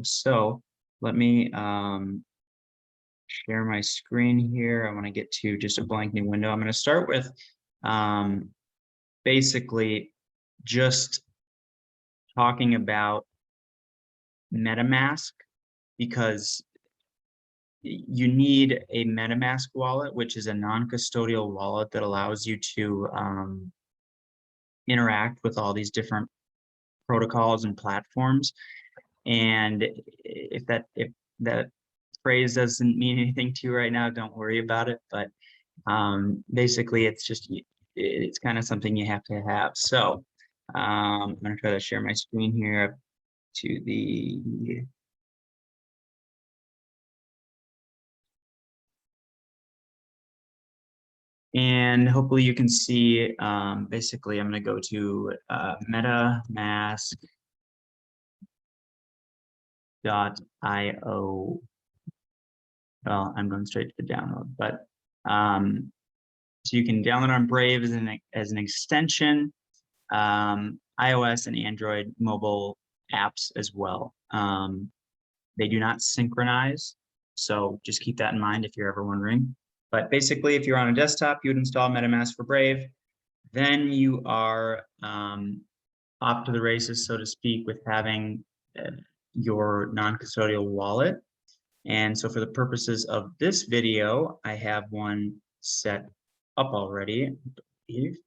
So let me share my screen here. I want to get to just a blank new window. I'm going to start with basically just talking about Metamask, because you need a Metamask wallet, which is a non-custodial wallet that allows you to interact with all these different protocols and platforms. And if that phrase doesn't mean anything to you right now, don't worry about it. But basically, it's kind of something you have to have. So I'm going to try to share my screen here up to the and hopefully you can see. Basically, I'm going to go to metamask.io. Well, I'm going straight to the download, but so you can download on Brave as an extension, iOS and Android mobile apps as well. They do not synchronize, so just keep that in mind if you're ever wondering. But basically, if you're on a desktop, you would install MetaMask for Brave. Then you are off to the races, so to speak, with having your non-custodial wallet. And so for the purposes of this video, I have one set up already, I believe.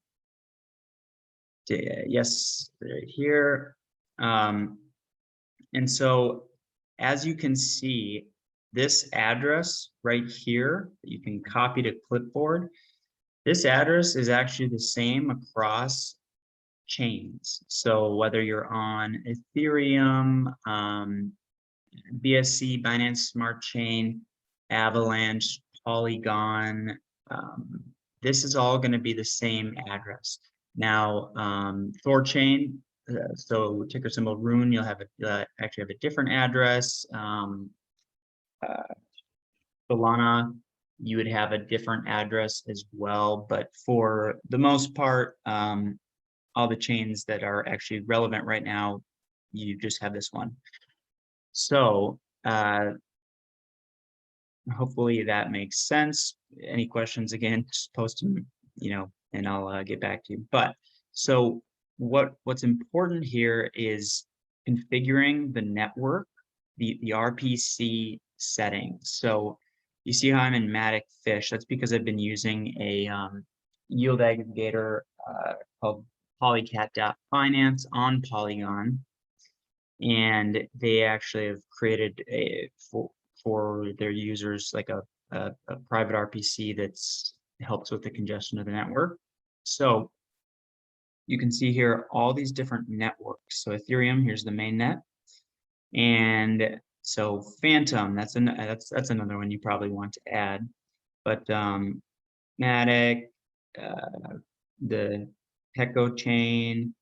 Yes, right here. And so as you can see, this address right here that you can copy to clipboard, this address is actually the same across chains. So whether you're on Ethereum, BSC, Binance Smart Chain, Avalanche, Polygon, this is all going to be the same address. Now, Thorchain, so ticker symbol Rune, you'll actually have a different address. Solana, you would have a different address as well. But for the most part, all the chains that are actually relevant right now, you just have this one. So hopefully that makes sense. Any questions, again, just post them, and I'll get back to you. But so what's important here is configuring the network, the RPC settings. So you see how I'm in Matic Fish. That's because I've been using a yield aggregator called Polycat.finance on Polygon. And they actually have created for their users like a private RPC that's helps with the congestion of the network. So you can see here all these different networks. So Ethereum, here's the main net, and so Phantom, that's another one you probably want to add. But Matic, the Heco chain,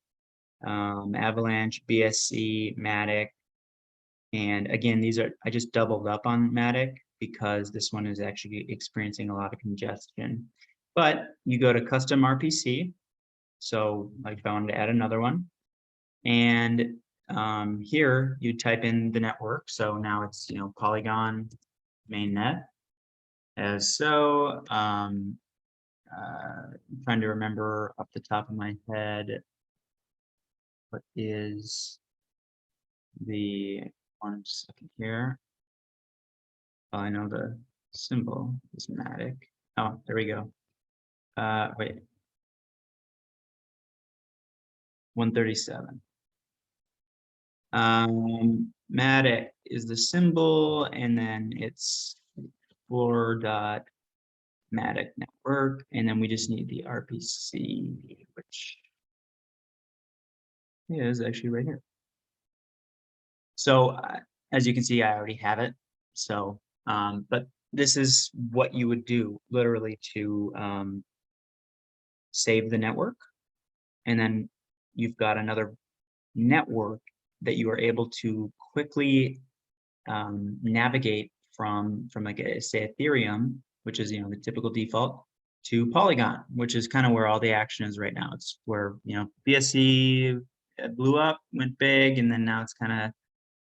Avalanche, BSC, Matic, and again, I just doubled up on Matic because this one is actually experiencing a lot of congestion. But you go to custom RPC. So like if I wanted to add another one, and here you type in the network. So now it's, Polygon mainnet. As so, trying to remember off the top of my head, what is the 1 second here. I know the symbol is Matic. Oh, there we go. Wait. 137. Matic is the symbol, and then it's Explorer.Matic network, and then we just need the RPC, which is actually right here. So as you can see, I already have it. So, but this is what you would do literally to save the network. And then you've got another network that you are able to quickly navigate from like say Ethereum, which is, the typical default, to Polygon, which is kind of where all the action is right now. It's where, BSC blew up, went big, and then now it's kind of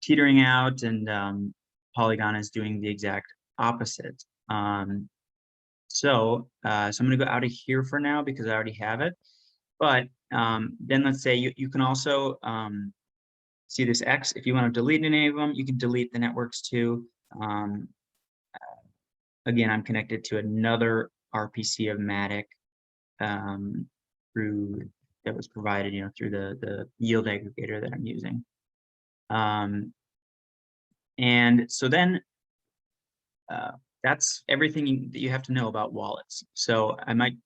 teetering out, and Polygon is doing the exact opposite. So I'm going to go out of here for now because I already have it. But then let's say you can also see this X. If you want to delete any of them, you can delete the networks too. Again, I'm connected to another RPC of Matic through that was provided, through the yield aggregator that I'm using. And so then that's everything that you have to know about wallets. So I might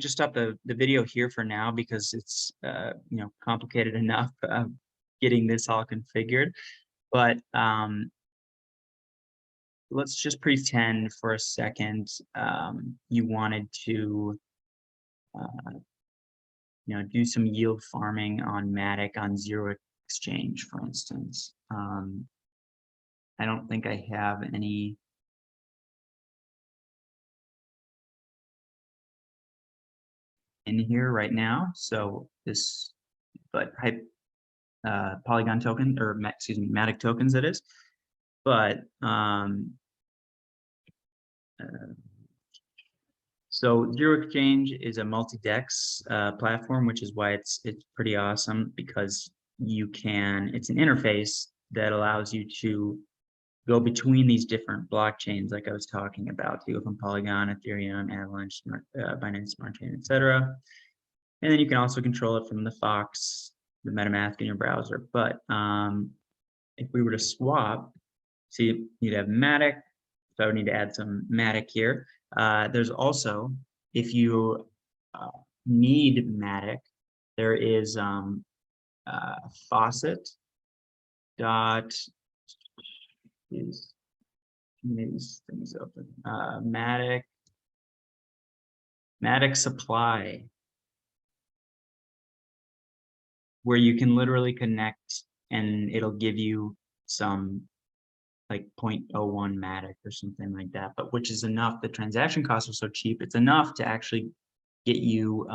just stop the video here for now because it's complicated enough getting this all configured. But let's just pretend for a second you wanted to do some yield farming on Matic on Zero Exchange, for instance. I don't think I have any in here right now. So this, but Polygon token, or excuse me, Matic tokens it is. But so Zero Exchange is a multi-dex platform, which is why it's pretty awesome, because it's an interface that allows you to go between these different blockchains, like I was talking about. You go from Polygon, Ethereum, Avalanche, Binance Smart Chain, etc. And then you can also control it from the Fox, the Metamask in your browser. But if we were to swap, see, you'd have Matic. So I would need to add some Matic here. There's also, if you need Matic, there is faucet dot these things open. Matic supply, where you can literally connect and it'll give you some like 0.01 Matic or something like that, but which is enough. The transaction costs are so cheap, it's enough to actually get you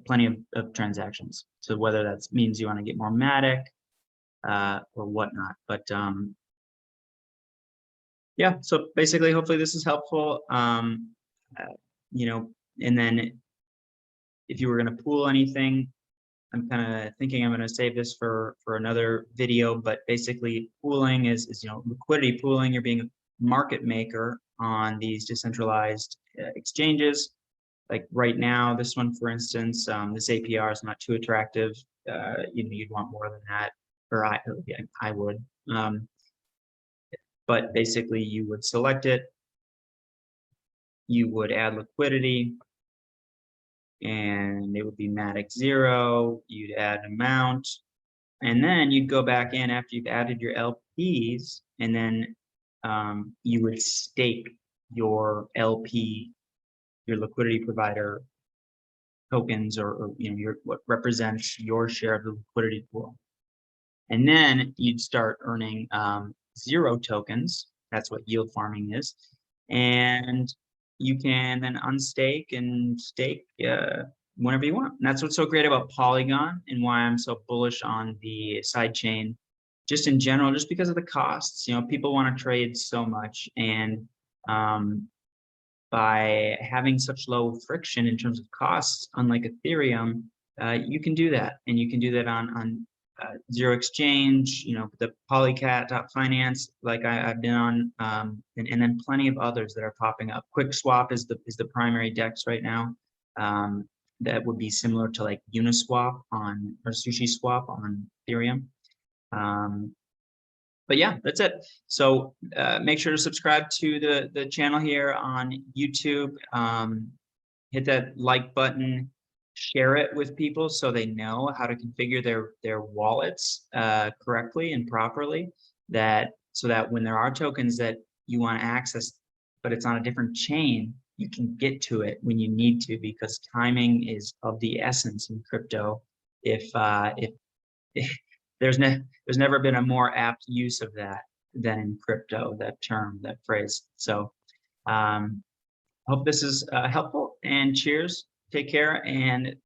plenty of transactions. So whether that means you want to get more Matic or whatnot, but yeah, so basically, hopefully this is helpful. And then if you were going to pool anything, I'm kind of thinking I'm going to save this for another video, but basically pooling is liquidity pooling. You're being a market maker on these decentralized exchanges. Like right now, this one, for instance, this APR is not too attractive. You'd want more than that, or I would. But basically, you would select it. You would add liquidity, and it would be Matic 0. You'd add an amount, and then you'd go back in after you've added your LPs, and then you would stake your LP, your liquidity provider tokens, or what represents your share of the liquidity pool. And then you'd start earning 0 tokens. That's what yield farming is. And you can then unstake and stake whenever you want. And that's what's so great about Polygon, and why I'm so bullish on the sidechain, just in general, just because of the costs. People want to trade so much, and by having such low friction in terms of costs, unlike Ethereum, you can do that, and you can do that on Zero Exchange, the Polycat.finance, like I've been on, and then plenty of others that are popping up. QuickSwap is the primary DEX right now. That would be similar to like Uniswap or SushiSwap on Ethereum. But yeah, that's it. So make sure to subscribe to the channel here on YouTube. Hit that like button. Share it with people so they know how to configure their wallets correctly and properly, so that when there are tokens that you want to access, but it's on a different chain, you can get to it when you need to, because timing is of the essence in crypto. If there's never been a more apt use of that than in crypto, that term, that phrase. So hope this is helpful, and cheers. Take care, and